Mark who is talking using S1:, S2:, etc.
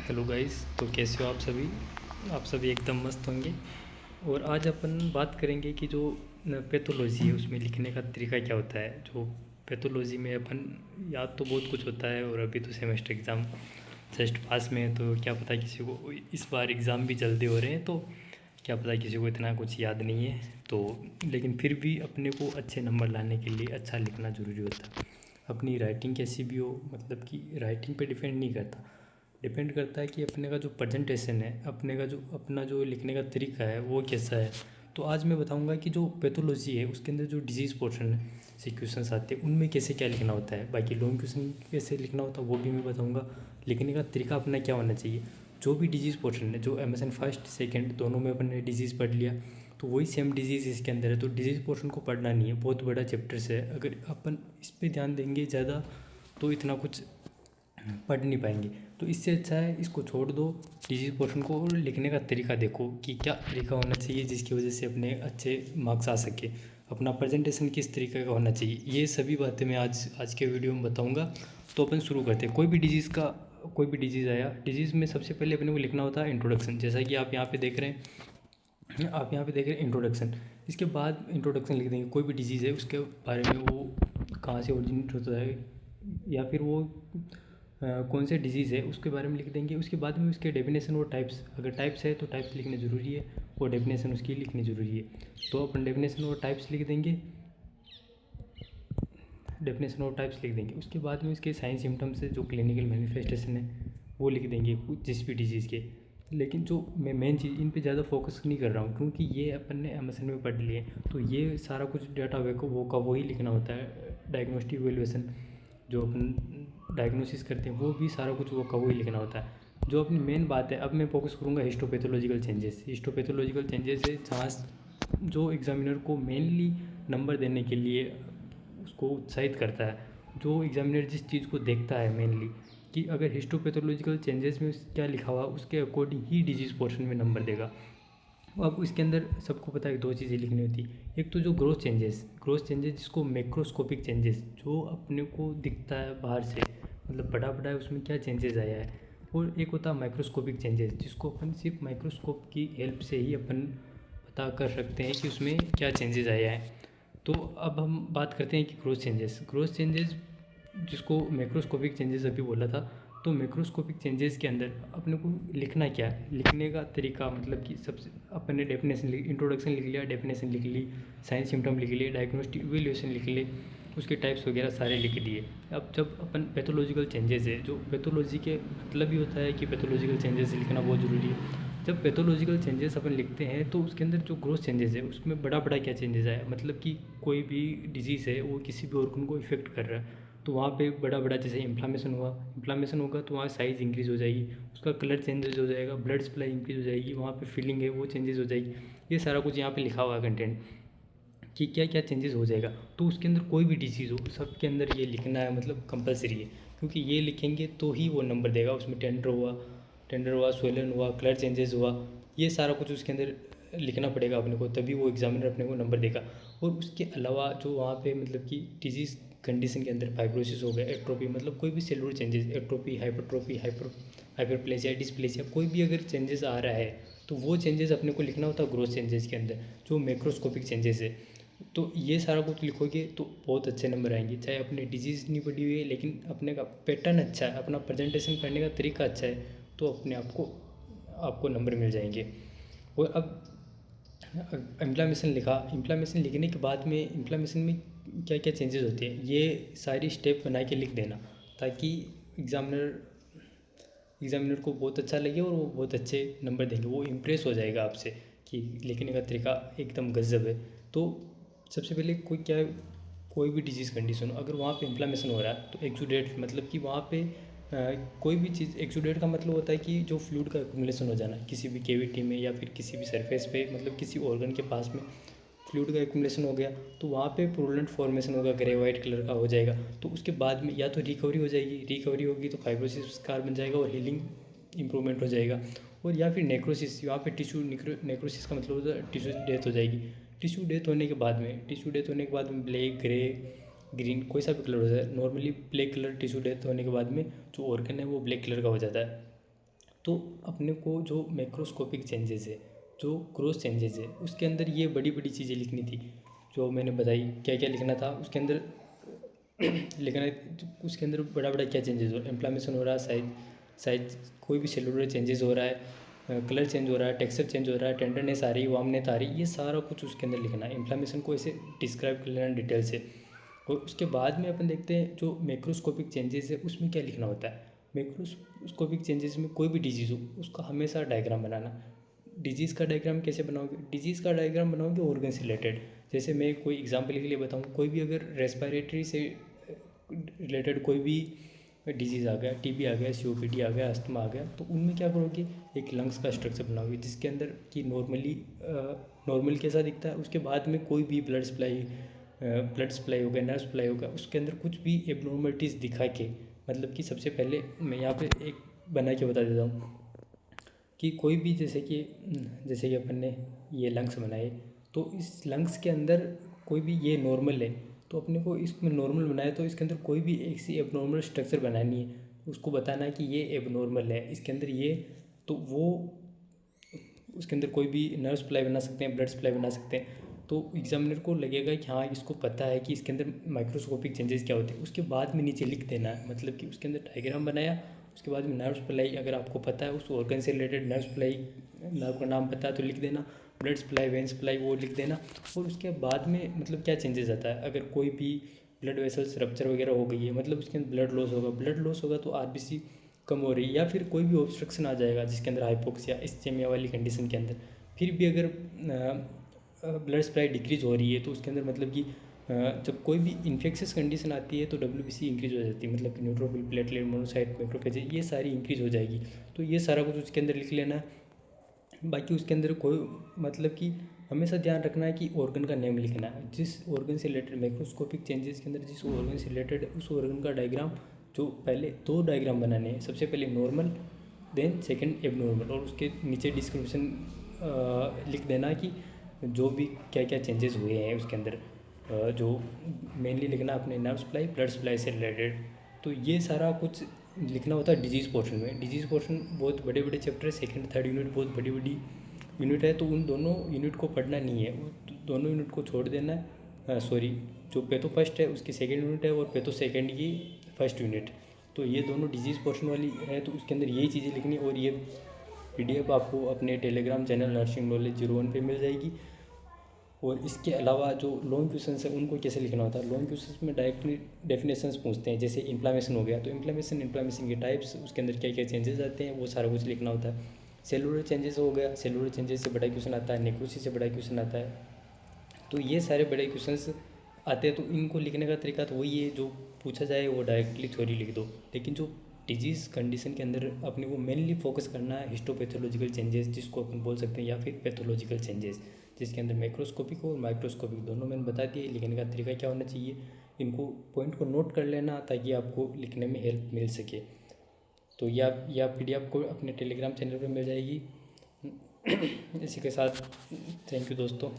S1: Hello guys. तो कैसे हो आप सभी? आप सभी एकदम मस्त होंगे। और आज अपन बात करेंगे कि जो पैथोलॉजी है उसमें लिखने का तरीका क्या होता है। जो पैथोलॉजी में अपन याद तो बहुत कुछ होता है, और अभी तो सेमेस्टर एग्ज़ाम जस्ट पास में है, तो क्या पता किसी को इस बार एग्ज़ाम भी जल्दी हो रहे हैं, तो क्या पता किसी को इतना कुछ याद नहीं है। तो लेकिन फिर भी अपने को अच्छे नंबर लाने के लिए अच्छा लिखना ज़रूरी होता है। अपनी राइटिंग कैसी भी हो, मतलब कि राइटिंग पे डिपेंड नहीं करता, डिपेंड करता है कि अपने का जो प्रेजेंटेशन है, अपना जो लिखने का तरीका है वो कैसा है। तो आज मैं बताऊंगा कि जो पैथोलॉजी है उसके अंदर जो डिजीज़ पोर्शन है से क्वेश्चन आते हैं उनमें कैसे क्या लिखना होता है। बाकी लॉन्ग क्वेश्चन कैसे लिखना होता है वो भी मैं बताऊंगा। लिखने का तरीका अपना क्या होना चाहिए। जो भी डिजीज़ पोर्शन है, जो एमएसएन फर्स्ट सेकंड दोनों में अपन ने डिजीज़ पढ़ लिया, तो वही सेम डिजीज़ इसके अंदर है। तो डिजीज़ पोर्शन को पढ़ना नहीं है, बहुत बड़ा चैप्टर्स है। अगर अपन इस पर ध्यान देंगे ज़्यादा तो इतना कुछ पढ़ नहीं पाएंगे। तो इससे अच्छा है इसको छोड़ दो डिजीज पोर्शन को, और लिखने का तरीका देखो कि क्या तरीका होना चाहिए जिसकी वजह से अपने अच्छे मार्क्स आ सके। अपना प्रेजेंटेशन किस तरीके का होना चाहिए, ये सभी बातें मैं आज के वीडियो में बताऊंगा। तो अपन शुरू करते हैं। कोई भी डिजीज़ आया, डिजीज़ में सबसे पहले अपने को लिखना होता है इंट्रोडक्शन। जैसा कि आप यहाँ पे देख रहे हैं इंट्रोडक्शन। इसके बाद इंट्रोडक्शन लिख देंगे। कोई भी डिजीज़ है उसके बारे में, वो कहाँ से ओरिजिनेट होता है, या फिर वो कौन से डिजीज़ है उसके बारे में लिख देंगे। उसके बाद में उसके डेफिनेशन और टाइप्स, अगर टाइप्स है तो टाइप्स लिखने ज़रूरी है, और डेफिनेशन उसकी लिखनी ज़रूरी है। तो अपन डेफिनेशन और टाइप्स लिख देंगे। उसके बाद में उसके साइन सिम्टम्स है, जो क्लिनिकल मैनिफेस्टेशन है वो लिख देंगे जिस भी डिजीज़ के। लेकिन जो मैं मेन चीज़ इन पे ज़्यादा फोकस नहीं कर रहा हूँ, क्योंकि ये अपन ने एमएसएन में पढ़ लिए, तो ये सारा कुछ डाटा वो ही लिखना होता है। डायग्नोस्टिक वैल्यूएशन जो अपन डायग्नोसिस करते हैं वो भी सारा कुछ वो का वही लिखना होता है। जो अपनी मेन बात है, अब मैं फोकस करूँगा हिस्टोपैथोलॉजिकल चेंजेस। हिस्टोपैथोलॉजिकल चेंजेस है जहाँ जो एग्जामिनर को मेनली नंबर देने के लिए उसको उत्साहित करता है। जो एग्जामिनर जिस चीज़ को देखता है मेनली, कि अगर हिस्टोपैथोलॉजिकल चेंजेस में क्या लिखा हुआ उसके अकॉर्डिंग ही डिजीज़ पोर्शन में नंबर देगा। अब इसके अंदर सबको पता है दो चीज़ें लिखनी होती। एक तो जो ग्रोथ चेंजेस जिसको मैक्रोस्कोपिक चेंजेस, जो अपने को दिखता है बाहर से, मतलब बड़ा बड़ा है उसमें क्या चेंजेस आया है। और एक होता है माइक्रोस्कोपिक चेंजेस, जिसको अपन सिर्फ माइक्रोस्कोप की हेल्प से ही अपन पता कर सकते हैं कि उसमें क्या चेंजेस आया है। तो अब हम बात करते हैं कि ग्रोथ चेंजेस जिसको मैक्रोस्कोपिक चेंजेस अभी बोला था। तो मैक्रोस्कोपिक चेंजेस के अंदर अपने को लिखना क्या है, लिखने का तरीका, मतलब कि सबसे अपन ने इंट्रोडक्शन लिख लिया, डेफिनेशन लिख ली, साइन सिम्टम लिख लिए, डायग्नोस्टिक इवेल्यूएशन लिख लिए, उसके टाइप्स वगैरह सारे लिख दिए। अब जब अपन पैथोलॉजिकल चेंजेस है, जो पैथोलॉजी के मतलब ही होता है कि पैथोलॉजिकल चेंजेस लिखना बहुत ज़रूरी है। जब पैथोलॉजिकल चेंजेस अपन लिखते हैं तो उसके अंदर जो ग्रोथ चेंजेस है उसमें बड़ा बड़ा क्या चेंजेस आया, मतलब कि कोई भी डिजीज़ है वो किसी भी ऑर्गन को इफेक्ट कर रहा है, तो वहाँ पे बड़ा बड़ा जैसे इन्फ्लामेशन होगा तो वहाँ साइज़ इंक्रीज़ हो जाएगी, उसका कलर चेंजेस हो जाएगा, ब्लड सप्लाई इंक्रीज़ हो जाएगी, वहाँ पे फीलिंग है वो चेंजेस हो जाएगी। ये सारा कुछ यहाँ पे लिखा हुआ है कंटेंट कि क्या क्या चेंजेस हो जाएगा। तो उसके अंदर कोई भी डिजीज़ हो सबके अंदर ये लिखना है, मतलब कंपलसरी है, क्योंकि ये लिखेंगे तो ही वो नंबर देगा। उसमें टेंडर हुआ, स्वेलन हुआ, कलर चेंजेस हुआ, ये सारा कुछ उसके अंदर लिखना पड़ेगा अपने को, तभी वो एग्जामिनर अपने को नंबर देगा। और उसके अलावा जो वहाँ पे मतलब कि डिजीज़ कंडीशन के अंदर फाइब्रोसिस हो गया, एट्रोपी, मतलब कोई भी cellular changes, atrophy, hypertrophy, hyperplasia, dysplasia, कोई भी अगर चेंजेस आ रहा है तो वो चेंजेस अपने को लिखना होता है ग्रोथ चेंजेस के अंदर, जो मैक्रोस्कोपिक चेंजेस है। तो ये सारा कुछ लिखोगे तो बहुत अच्छे नंबर आएंगे। चाहे अपनी डिजीज़ नहीं पड़ी हुई है लेकिन अपने का पैटर्न अच्छा है, अपना प्रेजेंटेशन करने का तरीका अच्छा है, तो अपने आप को आपको नंबर मिल जाएंगे। और अब इम्प्लामेशन लिखने के बाद में इम्प्लामेशन में क्या क्या चेंजेस होते हैं ये सारी स्टेप बना के लिख देना, ताकि एग्जामिनर को बहुत अच्छा लगे और वो बहुत अच्छे नंबर देंगे, वो इम्प्रेस हो जाएगा आपसे कि लिखने का तरीका एकदम गजब है। तो सबसे पहले कोई भी डिजीज़ कंडीशन अगर वहाँ पे इन्फ्लामेशन हो रहा है तो एक्सुडेट, मतलब कि वहाँ पे कोई भी चीज़, एक्सुडेट का मतलब होता है कि जो फ्लूइड का एक्युमुलेशन हो जाना किसी भी केविटी में या फिर किसी भी सरफेस पे, मतलब किसी ऑर्गन के पास में फ्लूइड का एक्युमुलेशन हो गया तो वहाँ पे पुरुलेंट फॉर्मेशन होगा, ग्रे वाइट कलर का हो जाएगा। तो उसके बाद में या तो रिकवरी हो जाएगी, रिकवरी होगी तो फाइब्रोसिस स्कार बन जाएगा और हीलिंग इंप्रूवमेंट हो जाएगा। और या फिर नेक्रोसिस, यहाँ पे टिश्यू नेक्रोसिस का मतलब होता है टिश्यू डेथ हो जाएगी। टिश्यू डेथ होने के बाद में ब्लैक, ग्रे, ग्रीन, कोई सा भी कलर हो जाए, normally black colour tissue death होने के बाद में जो ऑर्गन है वो ब्लैक कलर का हो जाता है। तो अपने को जो मैक्रोस्कोपिक चेंजेस है, जो ग्रोथ चेंजेस है, उसके अंदर ये बड़ी बड़ी चीज़ें लिखनी थी जो मैंने बताई। क्या क्या लिखना था उसके अंदर लिखना, उसके अंदर बड़ा बड़ा क्या चेंजेस हो रहा है, इन्फ्लामेशन हो रहा है, साइज कोई भी सेलुलर चेंजेस हो रहा है, कलर चेंज हो रहा है, टेक्सचर चेंज हो रहा है, टेंडरनेस आ रही है, वार्मनेस आ रही है, ये सारा कुछ उसके अंदर लिखना है। इन्फ्लामेशन को ऐसे डिस्क्राइब कर लेना डिटेल से। और उसके बाद में अपन देखते हैं जो मैक्रोस्कोपिक चेंजेस है उसमें क्या लिखना होता है। मैक्रोस्कोपिक चेंजेस में कोई भी डिजीज़ हो उसका हमेशा डायग्राम बनाना। डिजीज़ का डायग्राम कैसे बनाओगे, डिजीज़ का डायग्राम बनाओगे ऑर्गन से रिलेटेड। जैसे मैं कोई एग्जांपल के लिए बताऊँ, कोई भी अगर रेस्पिरेटरी से रिलेटेड कोई भी डिजीज़ आ गया, टीबी आ गया, सीओपीडी आ गया, अस्थमा आ गया, तो उनमें क्या करोगे, एक लंग्स का स्ट्रक्चर बनाओगे जिसके अंदर कि नॉर्मल कैसा दिखता है, उसके बाद में कोई भी ब्लड सप्लाई हो गया, नर्व सप्लाई हो गया, उसके अंदर कुछ भी एबनॉर्मलिटीज़ दिखा के, मतलब कि सबसे पहले मैं यहाँ पे एक बना के बता देता हूँ कि कोई भी जैसे कि अपन ने ये लंग्स बनाए, तो इस लंग्स के अंदर कोई भी ये नॉर्मल है, तो अपने को इसमें नॉर्मल बनाए तो इसके अंदर कोई भी ऐसी एबनॉर्मल स्ट्रक्चर बनानी है, उसको बताना है कि ये एबनॉर्मल है इसके अंदर ये, तो वो उसके अंदर कोई भी नर्व सप्लाई बना सकते हैं, ब्लड सप्लाई बना सकते हैं। तो एग्जामिनर को लगेगा कि हाँ इसको पता है कि इसके अंदर माइक्रोस्कोपिक चेंजेस क्या होते हैं। उसके बाद में नीचे लिख देना है, मतलब कि उसके अंदर डायग्राम बनाया, उसके बाद में नर्व सप्लाई अगर आपको पता है उस ऑर्गन से रिलेटेड नर्व सप्लाई, नर्व का नाम पता है तो लिख देना, ब्लड सप्लाई, वेन सप्लाई वो लिख देना। और उसके बाद में मतलब क्या चेंजेस आता है, अगर कोई भी ब्लड वेसल्स रप्चर वगैरह हो गई है, मतलब उसके अंदर ब्लड लॉस होगा तो आरबीसी कम हो रही है, या फिर कोई भी ऑब्स्ट्रक्शन आ जाएगा जिसके अंदर हाइपोक्सिया, इस्चेमिया वाली कंडीशन के अंदर, फिर भी अगर ब्लड सप्लाई डिक्रीज हो रही है तो उसके अंदर मतलब कि जब कोई भी इन्फेक्शियस कंडीशन आती है तो WBC इंक्रीज हो जाती है, मतलब कि न्यूट्रोफिल, प्लेटलेट, मोनोसाइट, मैक्रोफेज, ये सारी इंक्रीज हो जाएगी। तो ये सारा कुछ उसके अंदर लिख लेना है। बाकी उसके अंदर कोई मतलब कि हमेशा ध्यान रखना है कि ऑर्गन का नेम लिखना है, जिस ऑर्गन से रिलेटेड मैक्रोस्कोपिक चेंजेस के अंदर जिस ऑर्गन से रिलेटेड उस ऑर्गन का डायग्राम, जो पहले 2 डायग्राम बनाने हैं, सबसे पहले नॉर्मल, देन सेकंड एबनॉर्मल, और उसके नीचे डिस्क्रिप्शन लिख देना कि जो भी क्या क्या चेंजेस हुए हैं उसके अंदर, जो मेनली लिखना अपने नर्व सप्लाई, ब्लड सप्लाई से रिलेटेड। तो ये सारा कुछ लिखना होता है डिजीज़ पोर्शन में। डिजीज़ पोर्शन बहुत बड़े बड़े चैप्टर है, सेकंड थर्ड यूनिट बहुत बड़ी बड़ी यूनिट है, तो उन दोनों यूनिट को पढ़ना नहीं है, दोनों यूनिट को छोड़ देना है। सॉरी, जो पैथो फर्स्ट है उसकी सेकंड यूनिट है और पैथो सेकंड की फर्स्ट यूनिट, तो ये दोनों डिजीज़ पोर्शन वाली है, तो उसके अंदर यही चीज़ें लिखनी। और ये PDF आपको अपने टेलीग्राम चैनल नर्सिंग नॉलेज 01 पे मिल जाएगी। और इसके अलावा जो लॉन्ग क्वेश्चंस है उनको कैसे लिखना होता है, लॉन्ग क्वेश्चंस में डायरेक्टली डेफिनेशंस पूछते हैं, जैसे इन्फ्लामेशन हो गया तो इन्फ्लामेशन के टाइप्स, उसके अंदर क्या क्या चेंजेस आते हैं, वो सारा कुछ लिखना होता है। सेलुलर चेंजेस हो गया, सेलुलर चेंजेस से बड़ा क्वेश्चन आता है, नेक्रोसिस से बड़ा क्वेश्चन आता है। तो ये सारे बड़े क्वेश्चंस आते हैं, तो इनको लिखने का तरीका तो वही है, जो पूछा जाए वो डायरेक्टली थ्योरी लिख दो। लेकिन जो डिजीज़ कंडीशन के अंदर अपने को मेनली फोकस करना है हिस्टोपैथोलॉजिकल चेंजेस, जिसको अपन बोल सकते हैं, या फिर पैथोलॉजिकल चेंजेस, जिसके अंदर मैक्रोस्कोपिक और माइक्रोस्कोपिक दोनों मैंने बता दिए। लिखने का तरीका क्या होना चाहिए, इनको पॉइंट को नोट कर लेना ताकि आपको लिखने में हेल्प मिल सके। तो या PDF को अपने टेलीग्राम चैनल पर मिल जाएगी। इसी के साथ थैंक यू दोस्तों।